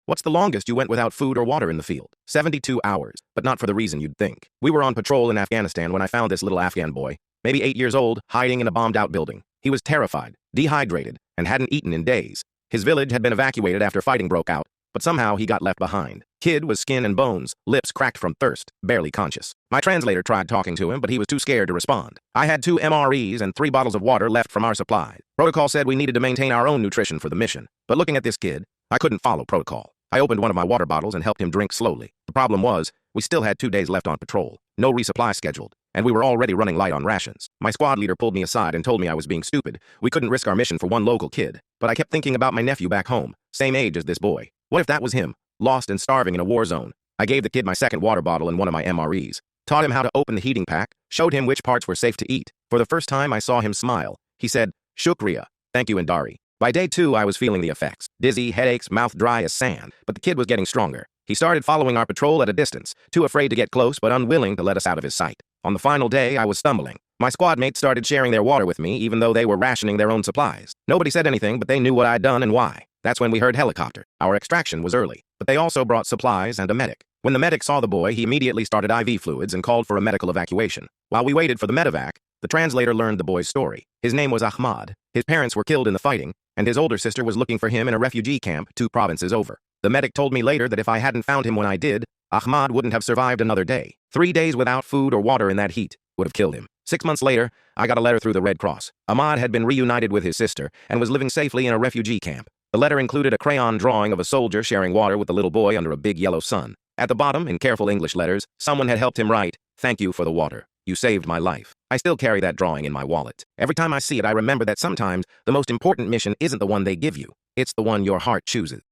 What's the longest you went without food or water in the field? 72 hours, but not for the reason you'd think. We were on patrol in Afghanistan when I found this little Afghan boy, maybe 8 years old, hiding in a bombed-out building. He was terrified, dehydrated, and hadn't eaten in days. His village had been evacuated after fighting broke out, but somehow he got left behind. Kid was skin and bones, lips cracked from thirst, barely conscious. My translator tried talking to him, but he was too scared to respond. I had 2 MREs and 3 bottles of water left from our supply. Protocol said we needed to maintain our own nutrition for the mission, but looking at this kid, I couldn't follow protocol. I opened one of my water bottles and helped him drink slowly. The problem was, we still had 2 days left on patrol, no resupply scheduled, and we were already running light on rations. My squad leader pulled me aside and told me I was being stupid. We couldn't risk our mission for one local kid. But I kept thinking about my nephew back home, same age as this boy. What if that was him, lost and starving in a war zone? I gave the kid my second water bottle and one of my MREs, taught him how to open the heating pack, showed him which parts were safe to eat. For the first time, I saw him smile. He said, "Shukriya, thank you, Indari." By day 2, I was feeling the effects. Dizzy, headaches, mouth dry as sand. But the kid was getting stronger. He started following our patrol at a distance, too afraid to get close but unwilling to let us out of his sight. On the final day, I was stumbling. My squad mates started sharing their water with me, even though they were rationing their own supplies. Nobody said anything, but they knew what I'd done and why. That's when we heard helicopter. Our extraction was early, but they also brought supplies and a medic. When the medic saw the boy, he immediately started IV fluids and called for a medical evacuation. While we waited for the medevac, the translator learned the boy's story. His name was Ahmad. His parents were killed in the fighting, and his older sister was looking for him in a refugee camp 2 provinces over. The medic told me later that if I hadn't found him when I did, Ahmad wouldn't have survived another day. 3 days without food or water in that heat would have killed him. 6 months later, I got a letter through the Red Cross. Ahmad had been reunited with his sister and was living safely in a refugee camp. The letter included a crayon drawing of a soldier sharing water with a little boy under a big yellow sun. At the bottom, in careful English letters, someone had helped him write, "Thank you for the water. You saved my life." I still carry that drawing in my wallet. Every time I see it, I remember that sometimes the most important mission isn't the one they give you. It's the one your heart chooses.